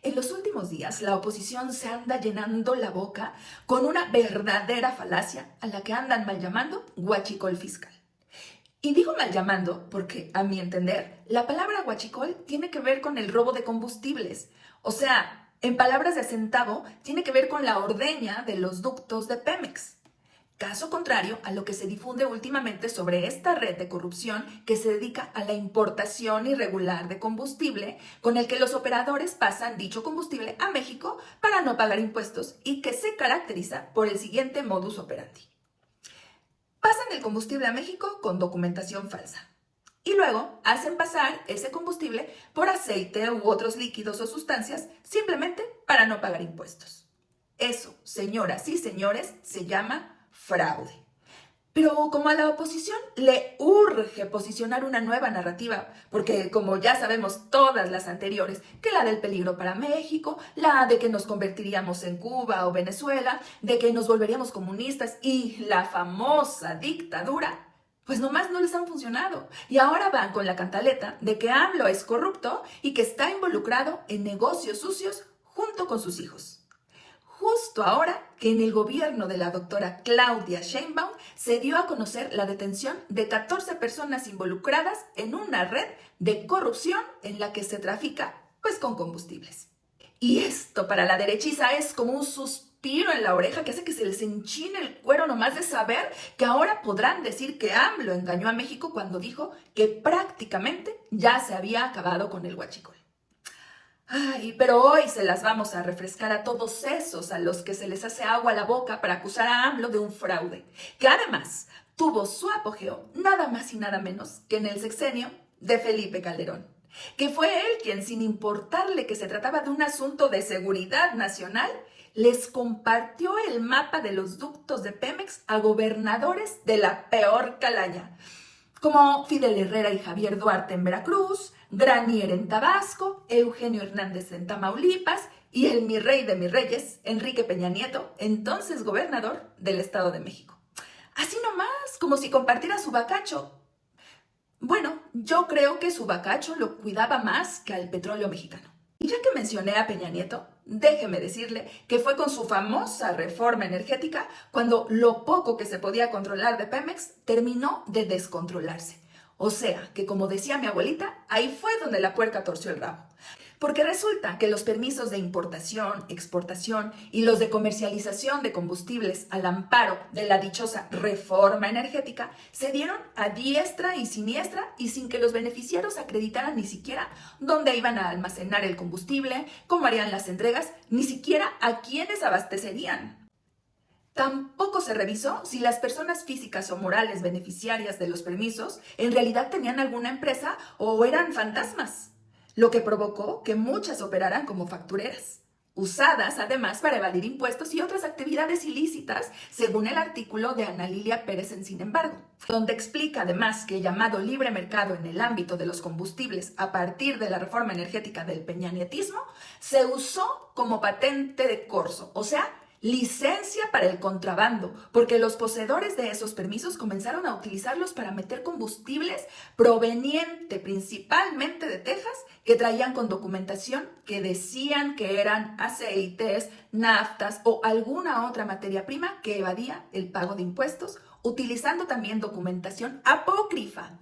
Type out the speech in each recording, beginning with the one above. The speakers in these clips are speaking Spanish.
En los últimos días, la oposición se anda llenando la boca con una verdadera falacia a la que andan mal llamando huachicol fiscal. Y digo mal llamando porque, a mi entender, la palabra huachicol tiene que ver con el robo de combustibles. O sea, en palabras de centavo, tiene que ver con la ordeña de los ductos de Pemex. Caso contrario a lo que se difunde últimamente sobre esta red de corrupción que se dedica a la importación irregular de combustible, con el que los operadores pasan dicho combustible a México para no pagar impuestos y que se caracteriza por el siguiente modus operandi. Pasan el combustible a México con documentación falsa y luego hacen pasar ese combustible por aceite u otros líquidos o sustancias simplemente para no pagar impuestos. Eso, señoras y señores, se llama fraude. Pero como a la oposición le urge posicionar una nueva narrativa, porque como ya sabemos todas las anteriores, que la del peligro para México, la de que nos convertiríamos en Cuba o Venezuela, de que nos volveríamos comunistas y la famosa dictadura, pues nomás no les han funcionado. Y ahora van con la cantaleta de que AMLO es corrupto y que está involucrado en negocios sucios junto con sus hijos. Justo ahora que en el gobierno de la doctora Claudia Sheinbaum se dio a conocer la detención de 14 personas involucradas en una red de corrupción en la que se trafica pues con combustibles. Y esto para la derechiza es como un suspiro en la oreja que hace que se les enchine el cuero nomás de saber que ahora podrán decir que AMLO engañó a México cuando dijo que prácticamente ya se había acabado con el huachicol. Ay, pero hoy se las vamos a refrescar a todos esos a los que se les hace agua a la boca para acusar a AMLO de un fraude, que además tuvo su apogeo nada más y nada menos que en el sexenio de Felipe Calderón, que fue él quien, sin importarle que se trataba de un asunto de seguridad nacional, les compartió el mapa de los ductos de Pemex a gobernadores de la peor calaña, como Fidel Herrera y Javier Duarte en Veracruz, Granier en Tabasco, Eugenio Hernández en Tamaulipas y el mi rey de mis reyes, Enrique Peña Nieto, entonces gobernador del Estado de México. Así nomás, como si compartiera su bacacho. Bueno, yo creo que su bacacho lo cuidaba más que al petróleo mexicano. Y ya que mencioné a Peña Nieto, déjeme decirle que fue con su famosa reforma energética cuando lo poco que se podía controlar de Pemex terminó de descontrolarse. O sea, que como decía mi abuelita, ahí fue donde la puerca torció el rabo. Porque resulta que los permisos de importación, exportación y los de comercialización de combustibles al amparo de la dichosa reforma energética se dieron a diestra y siniestra y sin que los beneficiarios acreditaran ni siquiera dónde iban a almacenar el combustible, cómo harían las entregas, ni siquiera a quiénes abastecerían. Tampoco se revisó si las personas físicas o morales beneficiarias de los permisos en realidad tenían alguna empresa o eran fantasmas, lo que provocó que muchas operaran como factureras, usadas además para evadir impuestos y otras actividades ilícitas, según el artículo de Ana Lilia Pérez en Sin embargo, donde explica además que el llamado libre mercado en el ámbito de los combustibles a partir de la reforma energética del peñanietismo se usó como patente de corso, o sea, licencia para el contrabando, porque los poseedores de esos permisos comenzaron a utilizarlos para meter combustibles proveniente principalmente de Texas que traían con documentación que decían que eran aceites, naftas o alguna otra materia prima que evadía el pago de impuestos, utilizando también documentación apócrifa,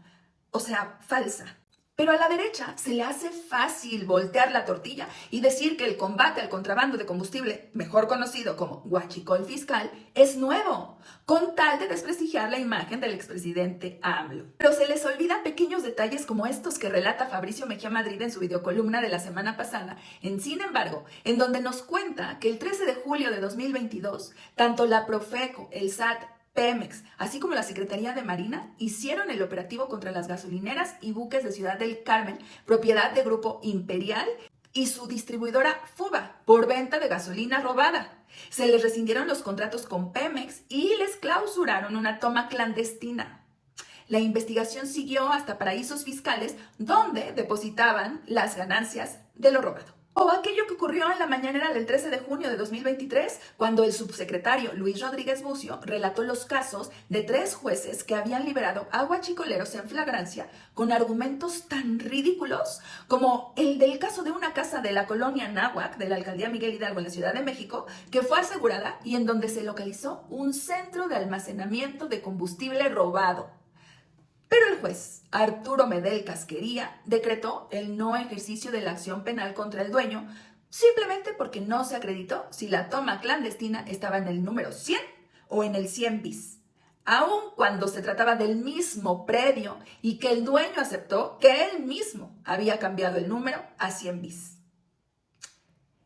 o sea, falsa. Pero a la derecha se le hace fácil voltear la tortilla y decir que el combate al contrabando de combustible, mejor conocido como huachicol fiscal, es nuevo, con tal de desprestigiar la imagen del expresidente AMLO. Pero se les olvidan pequeños detalles como estos que relata Fabricio Mejía Madrid en su videocolumna de la semana pasada, en Sin embargo, en donde nos cuenta que el 13 de julio de 2022, tanto la Profeco, el SAT, Pemex, así como la Secretaría de Marina, hicieron el operativo contra las gasolineras y buques de Ciudad del Carmen, propiedad de Grupo Imperial y su distribuidora FUBA, por venta de gasolina robada. Se les rescindieron los contratos con Pemex y les clausuraron una toma clandestina. La investigación siguió hasta paraísos fiscales donde depositaban las ganancias de lo robado. O aquello que ocurrió en la mañanera del 13 de junio de 2023, cuando el subsecretario Luis Rodríguez Bucio relató los casos de 3 jueces que habían liberado a guachicoleros en flagrancia con argumentos tan ridículos como el del caso de una casa de la colonia Náhuac de la alcaldía Miguel Hidalgo en la Ciudad de México, que fue asegurada y en donde se localizó un centro de almacenamiento de combustible robado. Pero el juez Arturo Medel Casquería decretó el no ejercicio de la acción penal contra el dueño simplemente porque no se acreditó si la toma clandestina estaba en el número 100 o en el 100 bis, aun cuando se trataba del mismo predio y que el dueño aceptó que él mismo había cambiado el número a 100 bis.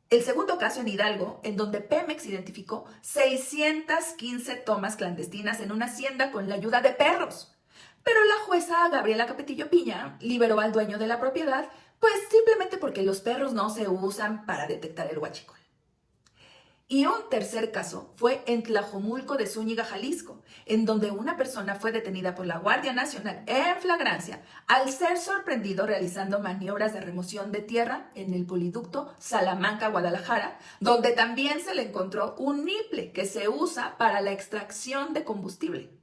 El segundo caso en Hidalgo, en donde Pemex identificó 615 tomas clandestinas en una hacienda con la ayuda de perros. Pero la jueza Gabriela Capetillo Piña liberó al dueño de la propiedad, pues simplemente porque los perros no se usan para detectar el huachicol. Y un tercer caso fue en Tlajomulco de Zúñiga, Jalisco, en donde una persona fue detenida por la Guardia Nacional en flagrancia al ser sorprendido realizando maniobras de remoción de tierra en el poliducto Salamanca-Guadalajara, donde también se le encontró un niple que se usa para la extracción de combustible.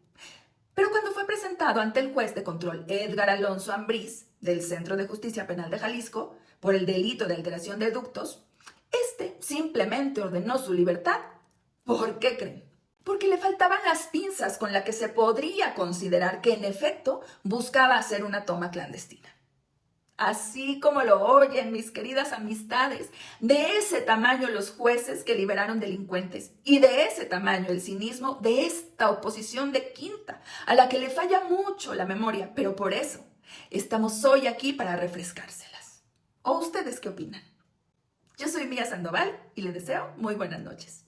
Pero cuando fue presentado ante el juez de control Edgar Alonso Ambriz, del Centro de Justicia Penal de Jalisco, por el delito de alteración de ductos, este simplemente ordenó su libertad. ¿Por qué creen? Porque le faltaban las pinzas con las que se podría considerar que en efecto buscaba hacer una toma clandestina. Así como lo oyen, mis queridas amistades, de ese tamaño los jueces que liberaron delincuentes y de ese tamaño el cinismo de esta oposición de quinta, a la que le falla mucho la memoria, pero por eso estamos hoy aquí para refrescárselas. ¿O ustedes qué opinan? Yo soy Mía Sandoval y les deseo muy buenas noches.